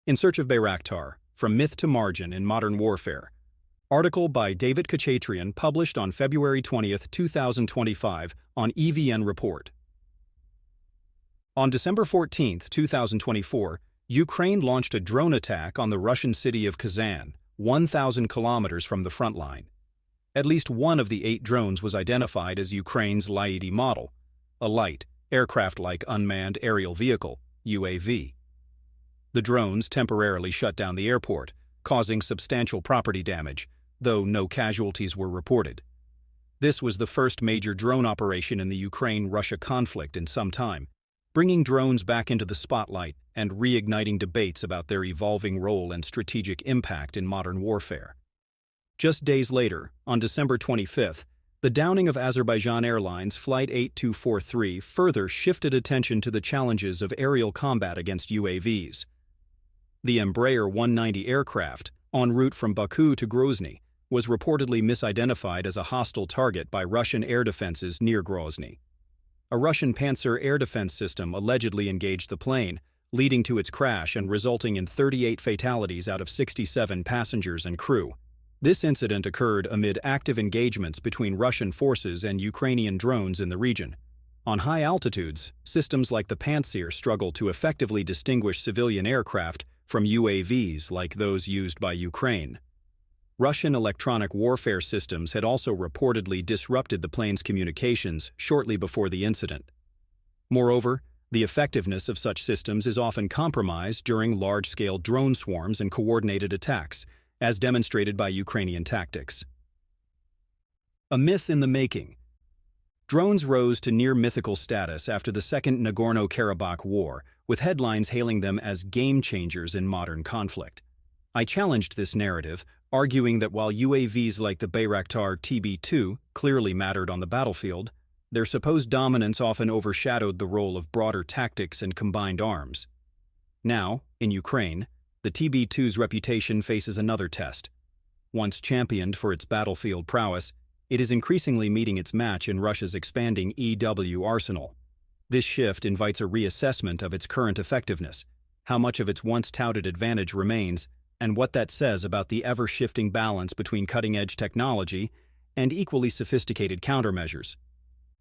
In Search of Bayraktar, From Myth to Margin in Modern Warfare. Article by Davit Khachatryan published on February 20, 2025 on EVN Report. On December 14, 2024, Ukraine launched a drone attack on the Russian city of Kazan, 1,000 kilometers from the front line. At least one of the 8 drones was identified as Ukraine's Laity model, a light, aircraft-like unmanned aerial vehicle, UAV. The drones temporarily shut down the airport, causing substantial property damage, though no casualties were reported. This was the first major drone operation in the Ukraine-Russia conflict in some time, bringing drones back into the spotlight and reigniting debates about their evolving role and strategic impact in modern warfare. Just days later, on December 25th, the downing of Azerbaijan Airlines Flight 8243 further shifted attention to the challenges of aerial combat against UAVs. The Embraer 190 aircraft, en route from Baku to Grozny, was reportedly misidentified as a hostile target by Russian air defenses near Grozny. A Russian Panzer air defense system allegedly engaged the plane, leading to its crash and resulting in 38 fatalities out of 67 passengers and crew. This incident occurred amid active engagements between Russian forces and Ukrainian drones in the region. On high altitudes, systems like the Panzer struggle to effectively distinguish civilian aircraft from UAVs like those used by Ukraine. Russian electronic warfare systems had also reportedly disrupted the plane's communications shortly before the incident. Moreover, the effectiveness of such systems is often compromised during large-scale drone swarms and coordinated attacks, as demonstrated by Ukrainian tactics. A myth in the making. Drones rose to near-mythical status after the Second Nagorno-Karabakh War, with headlines hailing them as game-changers in modern conflict. I challenged this narrative, arguing that while UAVs like the Bayraktar TB2 clearly mattered on the battlefield, their supposed dominance often overshadowed the role of broader tactics and combined arms. Now, in Ukraine, the TB2's reputation faces another test. Once championed for its battlefield prowess, it is increasingly meeting its match in Russia's expanding EW arsenal. This shift invites a reassessment of its current effectiveness, how much of its once-touted advantage remains, and what that says about the ever-shifting balance between cutting-edge technology and equally sophisticated countermeasures.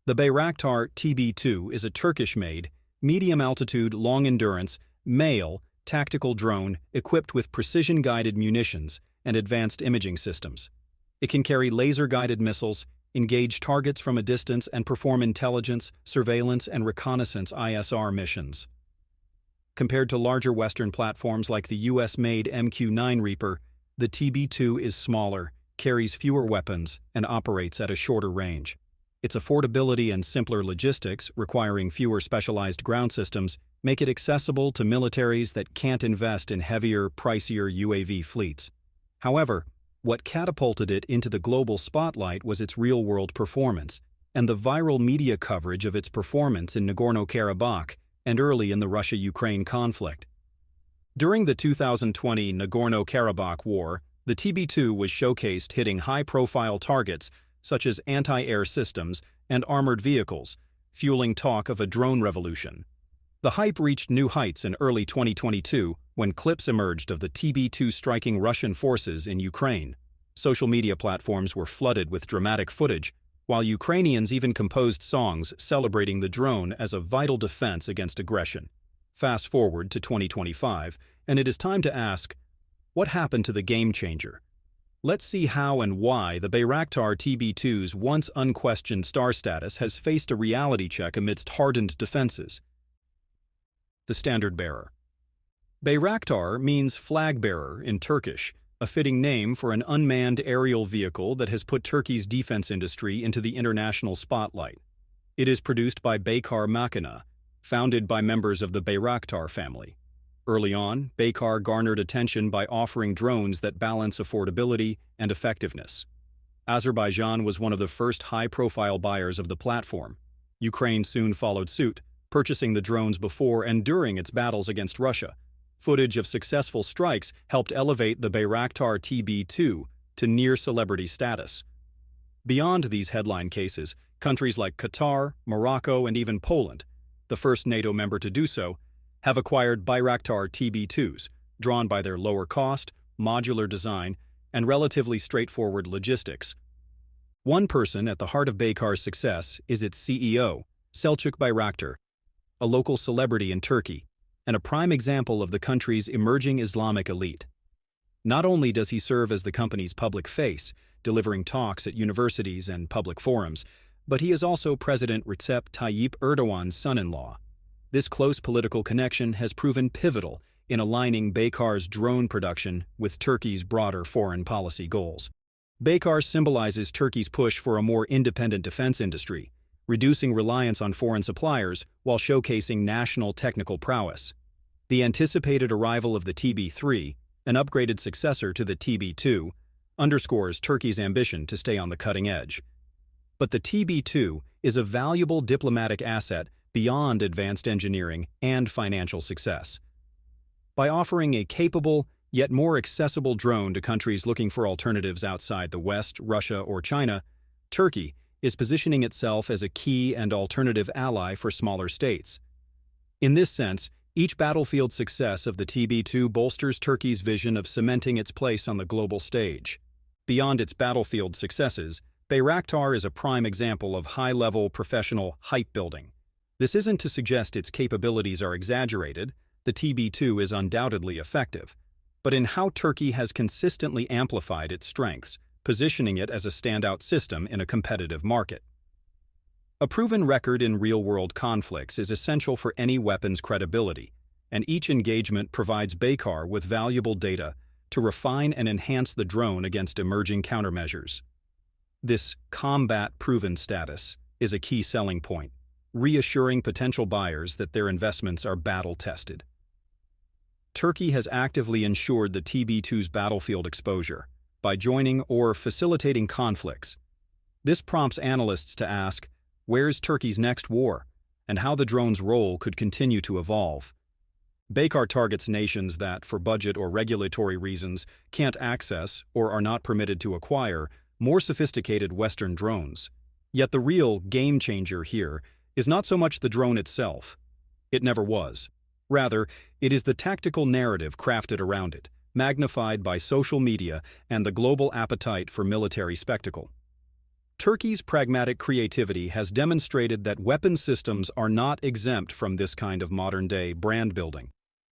The Bayraktar TB2 is a Turkish-made, medium-altitude, long-endurance, male, tactical drone equipped with precision-guided munitions and advanced imaging systems. It can carry laser-guided missiles, engage targets from a distance, and perform intelligence, surveillance, and reconnaissance ISR missions. Compared to larger Western platforms like the US-made MQ-9 Reaper, the TB2 is smaller, carries fewer weapons, and operates at a shorter range. Its affordability and simpler logistics, requiring fewer specialized ground systems, make it accessible to militaries that can't invest in heavier, pricier UAV fleets. However, what catapulted it into the global spotlight was its real-world performance, and the viral media coverage of its performance in Nagorno-Karabakh and early in the Russia-Ukraine conflict. During the 2020 Nagorno-Karabakh War, the TB2 was showcased hitting high-profile targets such as anti-air systems and armored vehicles, fueling talk of a drone revolution. The hype reached new heights in early 2022 when clips emerged of the TB2 striking Russian forces in Ukraine. Social media platforms were flooded with dramatic footage, while Ukrainians even composed songs celebrating the drone as a vital defense against aggression. Fast forward to 2025, and it is time to ask, what happened to the game-changer? Let's see how and why the Bayraktar TB2's once unquestioned star status has faced a reality check amidst hardened defenses. The standard bearer. Bayraktar means flag bearer in Turkish, a fitting name for an unmanned aerial vehicle that has put Turkey's defense industry into the international spotlight. It is produced by Baykar Makina, founded by members of the Bayraktar family. Early on, Baykar garnered attention by offering drones that balance affordability and effectiveness. Azerbaijan was one of the first high-profile buyers of the platform. Ukraine soon followed suit, purchasing the drones before and during its battles against Russia. Footage of successful strikes helped elevate the Bayraktar TB2 to near-celebrity status. Beyond these headline cases, countries like Qatar, Morocco, and even Poland, the first NATO member to do so, have acquired Bayraktar TB2s, drawn by their lower cost, modular design, and relatively straightforward logistics. One person at the heart of Baykar's success is its CEO, Selçuk Bayraktar, a local celebrity in Turkey, and a prime example of the country's emerging Islamic elite. Not only does he serve as the company's public face, delivering talks at universities and public forums, but he is also President Recep Tayyip Erdogan's son-in-law. This close political connection has proven pivotal in aligning Baykar's drone production with Turkey's broader foreign policy goals. Baykar symbolizes Turkey's push for a more independent defense industry, reducing reliance on foreign suppliers while showcasing national technical prowess. The anticipated arrival of the TB3, an upgraded successor to the TB2, underscores Turkey's ambition to stay on the cutting edge. But the TB2 is a valuable diplomatic asset beyond advanced engineering and financial success. By offering a capable, yet more accessible drone to countries looking for alternatives outside the West, Russia, or China, Turkey is positioning itself as a key and alternative ally for smaller states. In this sense, each battlefield success of the TB2 bolsters Turkey's vision of cementing its place on the global stage. Beyond its battlefield successes, Bayraktar is a prime example of high-level professional hype building. This isn't to suggest its capabilities are exaggerated. The TB2 is undoubtedly effective, but in how Turkey has consistently amplified its strengths, positioning it as a standout system in a competitive market. A proven record in real-world conflicts is essential for any weapon's credibility, and each engagement provides Baykar with valuable data to refine and enhance the drone against emerging countermeasures. This combat-proven status is a key selling point, reassuring potential buyers that their investments are battle-tested. Turkey has actively ensured the TB2's battlefield exposure by joining or facilitating conflicts. This prompts analysts to ask, where's Turkey's next war, and how the drone's role could continue to evolve? Baykar targets nations that, for budget or regulatory reasons, can't access or are not permitted to acquire more sophisticated Western drones. Yet the real game-changer here is not so much the drone itself. It never was. Rather, it is the tactical narrative crafted around it, magnified by social media and the global appetite for military spectacle. Turkey's pragmatic creativity has demonstrated that weapon systems are not exempt from this kind of modern-day brand building.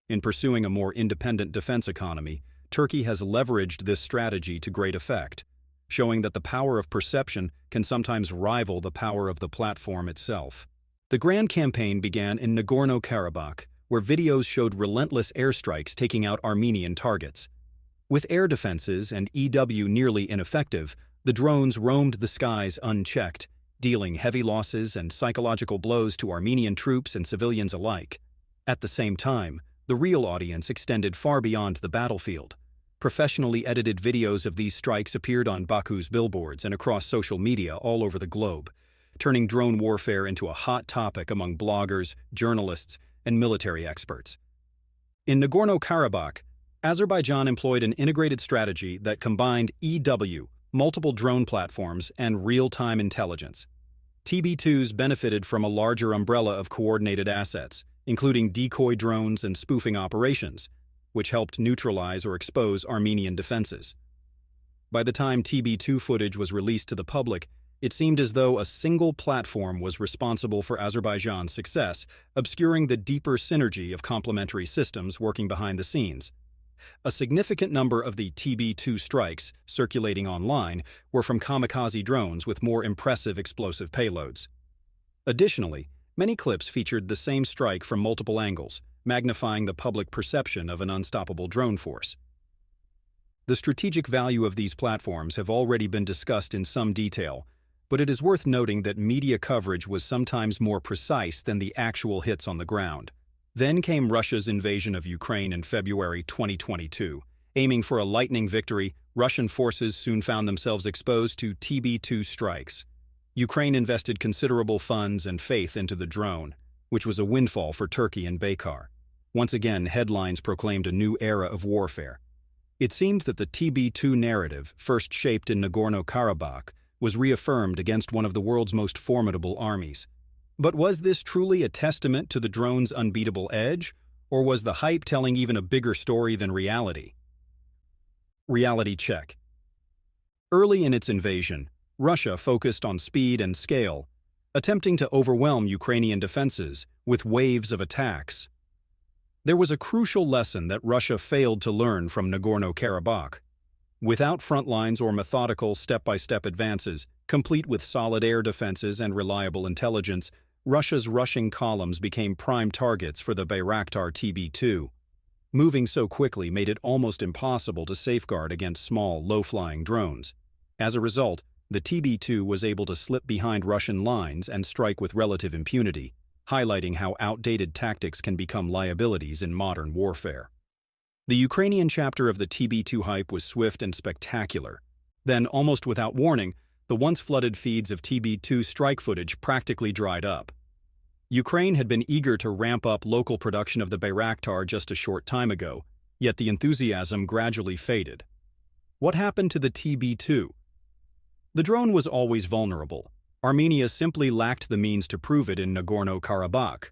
In pursuing a more independent defense economy, Turkey has leveraged this strategy to great effect, showing that the power of perception can sometimes rival the power of the platform itself. The grand campaign began in Nagorno-Karabakh, where videos showed relentless airstrikes taking out Armenian targets. With air defenses and EW nearly ineffective, the drones roamed the skies unchecked, dealing heavy losses and psychological blows to Armenian troops and civilians alike. At the same time, the real audience extended far beyond the battlefield. Professionally edited videos of these strikes appeared on Baku's billboards and across social media all over the globe, turning drone warfare into a hot topic among bloggers, journalists, and military experts. In Nagorno-Karabakh, Azerbaijan employed an integrated strategy that combined EW, multiple drone platforms, and real-time intelligence. TB2s benefited from a larger umbrella of coordinated assets, including decoy drones and spoofing operations, which helped neutralize or expose Armenian defenses. By the time TB2 footage was released to the public, it seemed as though a single platform was responsible for Azerbaijan's success, obscuring the deeper synergy of complementary systems working behind the scenes. A significant number of the TB2 strikes circulating online were from kamikaze drones with more impressive explosive payloads. Additionally, many clips featured the same strike from multiple angles, magnifying the public perception of an unstoppable drone force. The strategic value of these platforms have already been discussed in some detail, but it is worth noting that media coverage was sometimes more precise than the actual hits on the ground. Then came Russia's invasion of Ukraine in February 2022. Aiming for a lightning victory, Russian forces soon found themselves exposed to TB2 strikes. Ukraine invested considerable funds and faith into the drone, which was a windfall for Turkey and Baykar. Once again, headlines proclaimed a new era of warfare. It seemed that the TB2 narrative, first shaped in Nagorno-Karabakh, was reaffirmed against one of the world's most formidable armies. But was this truly a testament to the drone's unbeatable edge, Or was the hype telling even a bigger story than reality? Reality check. Early in its invasion, Russia focused on speed and scale, attempting to overwhelm Ukrainian defenses with waves of attacks. There was a crucial lesson that Russia failed to learn from Nagorno-Karabakh. Without front lines or methodical step-by-step advances, complete with solid air defenses and reliable intelligence, Russia's rushing columns became prime targets for the Bayraktar TB2. Moving so quickly made it almost impossible to safeguard against small, low-flying drones. As a result, the TB2 was able to slip behind Russian lines and strike with relative impunity, highlighting how outdated tactics can become liabilities in modern warfare. The Ukrainian chapter of the TB2 hype was swift and spectacular. Then, almost without warning, the once-flooded feeds of TB2 strike footage practically dried up. Ukraine had been eager to ramp up local production of the Bayraktar just a short time ago, yet the enthusiasm gradually faded. What happened to the TB2? The drone was always vulnerable. Armenia simply lacked the means to prove it in Nagorno-Karabakh.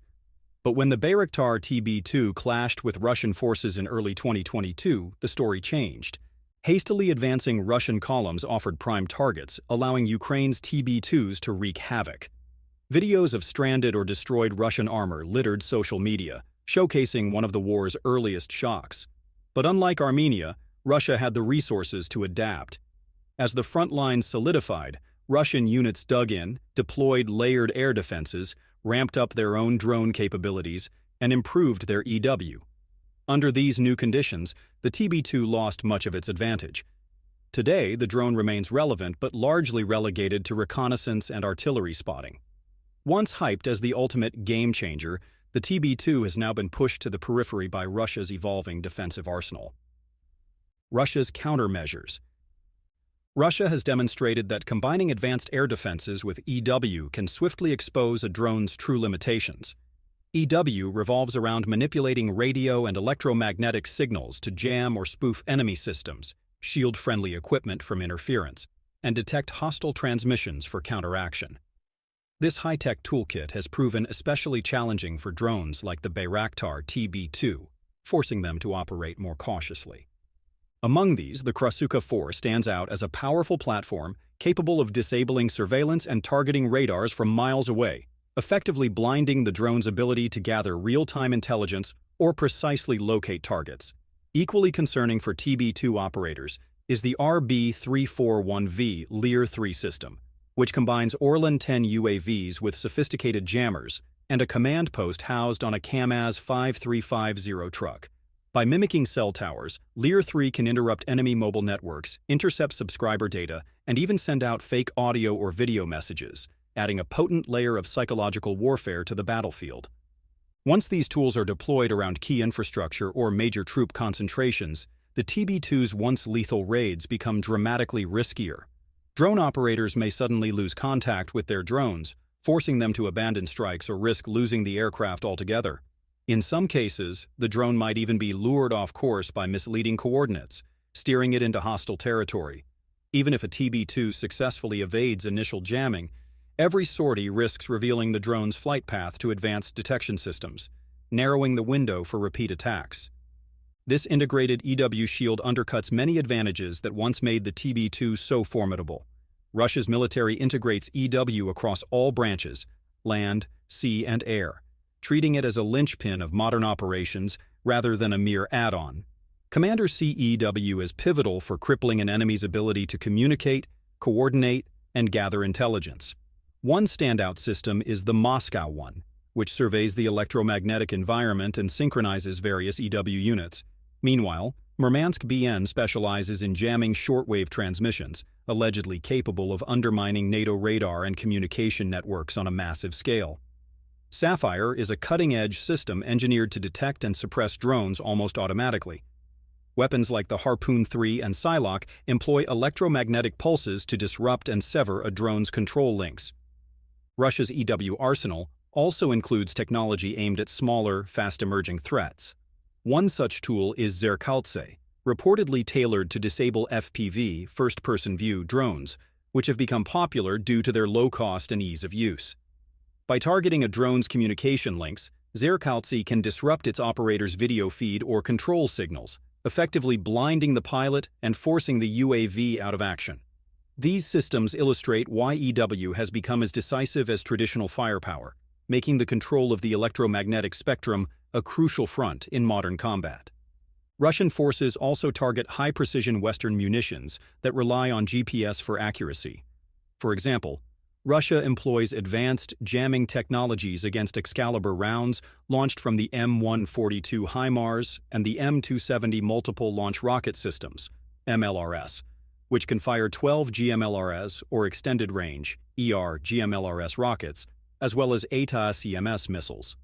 But when the Bayraktar TB2 clashed with Russian forces in early 2022, the story changed. Hastily advancing Russian columns offered prime targets, allowing Ukraine's TB2s to wreak havoc. Videos of stranded or destroyed Russian armor littered social media, showcasing one of the war's earliest shocks. But unlike Armenia, Russia had the resources to adapt. As the front lines solidified, Russian units dug in, deployed layered air defenses, ramped up their own drone capabilities, and improved their EW. Under these new conditions, the TB2 lost much of its advantage. Today, the drone remains relevant but largely relegated to reconnaissance and artillery spotting. Once hyped as the ultimate game-changer, the TB2 has now been pushed to the periphery by Russia's evolving defensive arsenal. Russia's countermeasures. Russia has demonstrated that combining advanced air defenses with EW can swiftly expose a drone's true limitations. EW revolves around manipulating radio and electromagnetic signals to jam or spoof enemy systems, shield friendly equipment from interference, and detect hostile transmissions for counteraction. This high-tech toolkit has proven especially challenging for drones like the Bayraktar TB2, forcing them to operate more cautiously. Among these, the Krasuka 4 stands out as a powerful platform capable of disabling surveillance and targeting radars from miles away, effectively blinding the drone's ability to gather real-time intelligence or precisely locate targets. Equally concerning for TB2 operators is the RB341V Lear-3 system, which combines Orlan 10 UAVs with sophisticated jammers and a command post housed on a KAMAZ 5350 truck. By mimicking cell towers, Lear-3 can interrupt enemy mobile networks, intercept subscriber data, and even send out fake audio or video messages, adding a potent layer of psychological warfare to the battlefield. Once these tools are deployed around key infrastructure or major troop concentrations, the TB2's once lethal raids become dramatically riskier. Drone operators may suddenly lose contact with their drones, forcing them to abandon strikes or risk losing the aircraft altogether. In some cases, the drone might even be lured off course by misleading coordinates, steering it into hostile territory. Even if a TB2 successfully evades initial jamming, every sortie risks revealing the drone's flight path to advanced detection systems, narrowing the window for repeat attacks. This integrated EW shield undercuts many advantages that once made the TB2 so formidable. Russia's military integrates EW across all branches, land, sea, and air, treating it as a linchpin of modern operations rather than a mere add-on. Commanders see EW as pivotal for crippling an enemy's ability to communicate, coordinate, and gather intelligence. One standout system is the Moscow one, which surveys the electromagnetic environment and synchronizes various EW units. Meanwhile, Murmansk BN specializes in jamming shortwave transmissions, allegedly capable of undermining NATO radar and communication networks on a massive scale. Sapphire is a cutting-edge system engineered to detect and suppress drones almost automatically. Weapons like the Harpoon 3 and Psylocke employ electromagnetic pulses to disrupt and sever a drone's control links. Russia's EW arsenal also includes technology aimed at smaller, fast-emerging threats. One such tool is Zerkaltse, reportedly tailored to disable FPV, first-person view, drones, which have become popular due to their low cost and ease of use. By targeting a drone's communication links, Zerkaltsi can disrupt its operator's video feed or control signals, effectively blinding the pilot and forcing the UAV out of action. These systems illustrate why EW has become as decisive as traditional firepower, making the control of the electromagnetic spectrum a crucial front in modern combat. Russian forces also target high-precision Western munitions that rely on GPS for accuracy. For example, Russia employs advanced jamming technologies against Excalibur rounds launched from the M142 HIMARS and the M270 Multiple Launch Rocket Systems, MLRS, which can fire 12 GMLRS or Extended Range GMLRS rockets, as well as ATA-CMS missiles.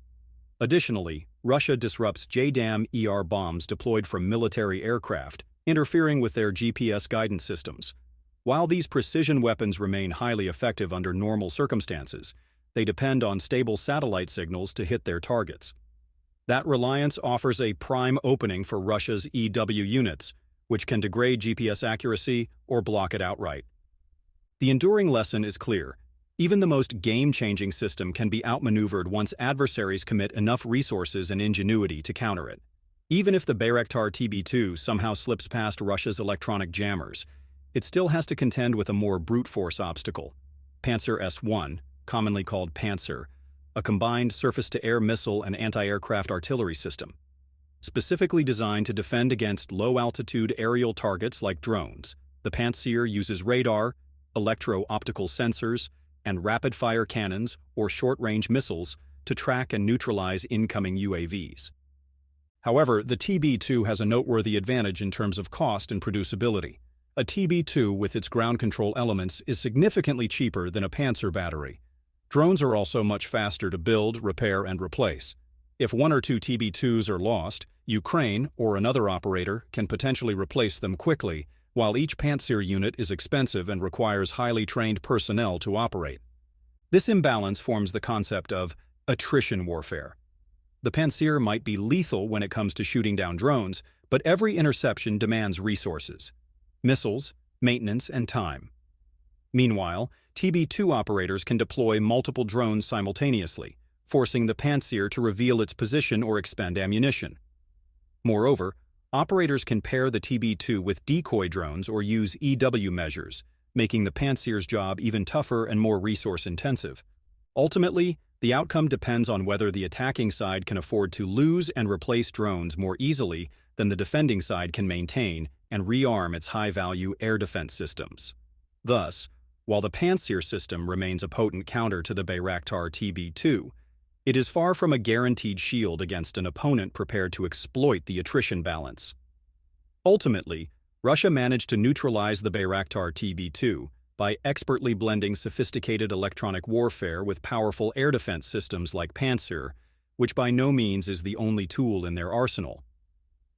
Additionally, Russia disrupts JDAM-ER bombs deployed from military aircraft, interfering with their GPS guidance systems. While these precision weapons remain highly effective under normal circumstances, they depend on stable satellite signals to hit their targets. That reliance offers a prime opening for Russia's EW units, which can degrade GPS accuracy or block it outright. The enduring lesson is clear. Even the most game-changing system can be outmaneuvered once adversaries commit enough resources and ingenuity to counter it. Even if the Bayraktar TB2 somehow slips past Russia's electronic jammers, it still has to contend with a more brute-force obstacle: Panzer S-1, commonly called Panzer, a combined surface-to-air missile and anti-aircraft artillery system. Specifically designed to defend against low-altitude aerial targets like drones, the Panzer uses radar, electro-optical sensors, and rapid-fire cannons or short-range missiles to track and neutralize incoming UAVs. However, the TB2 has a noteworthy advantage in terms of cost and producibility. A TB2 with its ground control elements is significantly cheaper than a Panzer battery. Drones are also much faster to build, repair, and replace. If one or two TB2s are lost, Ukraine or another operator can potentially replace them quickly, while each Panzer unit is expensive and requires highly trained personnel to operate. This imbalance forms the concept of attrition warfare. The Panzer might be lethal when it comes to shooting down drones, but every interception demands resources: missiles, maintenance, and time. Meanwhile, TB2 operators can deploy multiple drones simultaneously, forcing the Panzer to reveal its position or expend ammunition. Moreover, operators can pair the TB2 with decoy drones or use EW measures, making the Panzer's job even tougher and more resource-intensive. Ultimately, the outcome depends on whether the attacking side can afford to lose and replace drones more easily than the defending side can maintain and rearm its high-value air defense systems. Thus, while the Panzer system remains a potent counter to the Bayraktar TB2, it is far from a guaranteed shield against an opponent prepared to exploit the attrition balance. Ultimately, Russia managed to neutralize the Bayraktar TB2 by expertly blending sophisticated electronic warfare with powerful air defense systems like Panzer, which by no means is the only tool in their arsenal.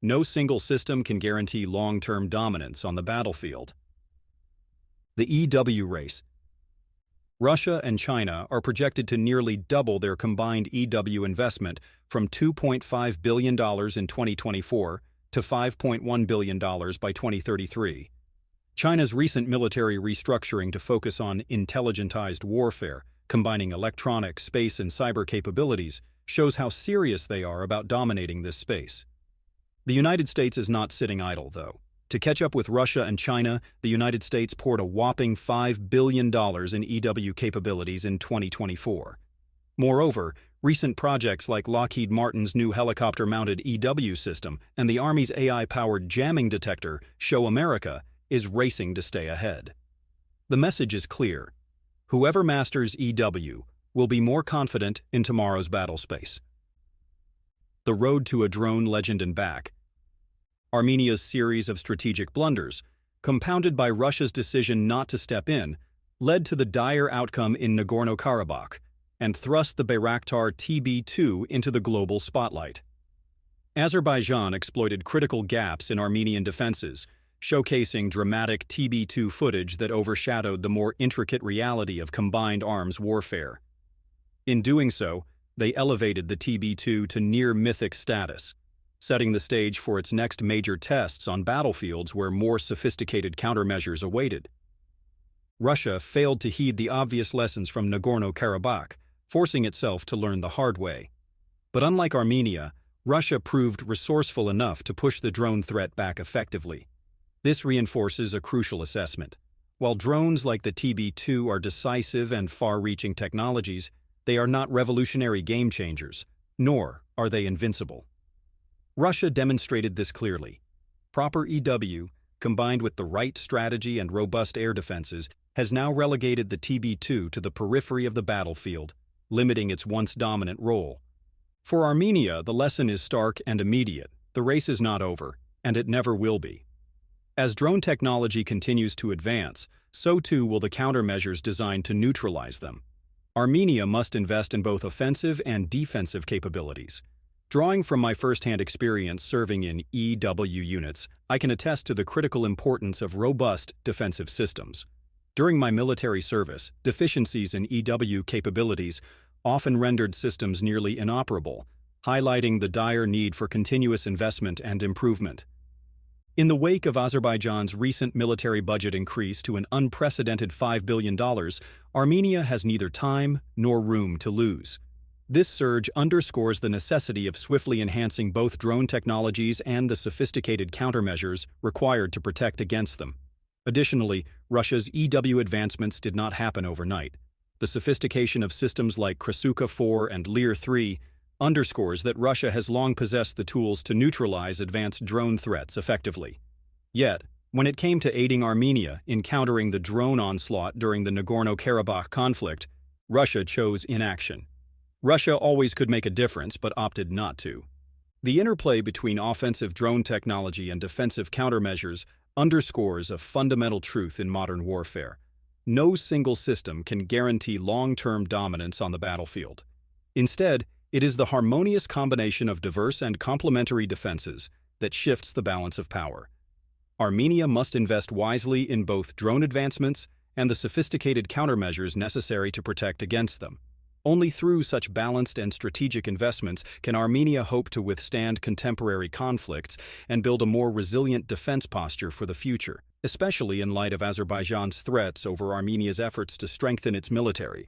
No single system can guarantee long-term dominance on the battlefield. The EW race. Russia and China are projected to nearly double their combined EW investment from $2.5 billion in 2024 to $5.1 billion by 2033. China's recent military restructuring to focus on intelligentized warfare, combining electronic, space, and cyber capabilities, shows how serious they are about dominating this space. The United States is not sitting idle, though. To catch up with Russia and China, the United States poured a whopping $5 billion in EW capabilities in 2024. Moreover, recent projects like Lockheed Martin's new helicopter-mounted EW system and the Army's AI-powered jamming detector show America is racing to stay ahead. The message is clear: whoever masters EW will be more confident in tomorrow's battle space. The road to a drone legend and back. Armenia's series of strategic blunders, compounded by Russia's decision not to step in, led to the dire outcome in Nagorno-Karabakh and thrust the Bayraktar TB2 into the global spotlight. Azerbaijan exploited critical gaps in Armenian defenses, showcasing dramatic TB2 footage that overshadowed the more intricate reality of combined arms warfare. In doing so, they elevated the TB2 to near-mythic status, setting the stage for its next major tests on battlefields where more sophisticated countermeasures awaited. Russia failed to heed the obvious lessons from Nagorno-Karabakh, forcing itself to learn the hard way. But unlike Armenia, Russia proved resourceful enough to push the drone threat back effectively. This reinforces a crucial assessment. While drones like the TB2 are decisive and far-reaching technologies, they are not revolutionary game-changers, nor are they invincible. Russia demonstrated this clearly. Proper EW, combined with the right strategy and robust air defenses, has now relegated the TB2 to the periphery of the battlefield, limiting its once dominant role. For Armenia, the lesson is stark and immediate. The race is not over, and it never will be. As drone technology continues to advance, so too will the countermeasures designed to neutralize them. Armenia must invest in both offensive and defensive capabilities. Drawing from my first-hand experience serving in EW units, I can attest to the critical importance of robust defensive systems. During my military service, deficiencies in EW capabilities often rendered systems nearly inoperable, highlighting the dire need for continuous investment and improvement. In the wake of Azerbaijan's recent military budget increase to an unprecedented $5 billion, Armenia has neither time nor room to lose. This surge underscores the necessity of swiftly enhancing both drone technologies and the sophisticated countermeasures required to protect against them. Additionally, Russia's EW advancements did not happen overnight. The sophistication of systems like Krasuka 4 and Lear 3 underscores that Russia has long possessed the tools to neutralize advanced drone threats effectively. Yet, when it came to aiding Armenia in countering the drone onslaught during the Nagorno-Karabakh conflict, Russia chose inaction. Russia always could make a difference but opted not to. The interplay between offensive drone technology and defensive countermeasures underscores a fundamental truth in modern warfare. No single system can guarantee long-term dominance on the battlefield. Instead, it is the harmonious combination of diverse and complementary defenses that shifts the balance of power. Armenia must invest wisely in both drone advancements and the sophisticated countermeasures necessary to protect against them. Only through such balanced and strategic investments can Armenia hope to withstand contemporary conflicts and build a more resilient defense posture for the future, especially in light of Azerbaijan's threats over Armenia's efforts to strengthen its military.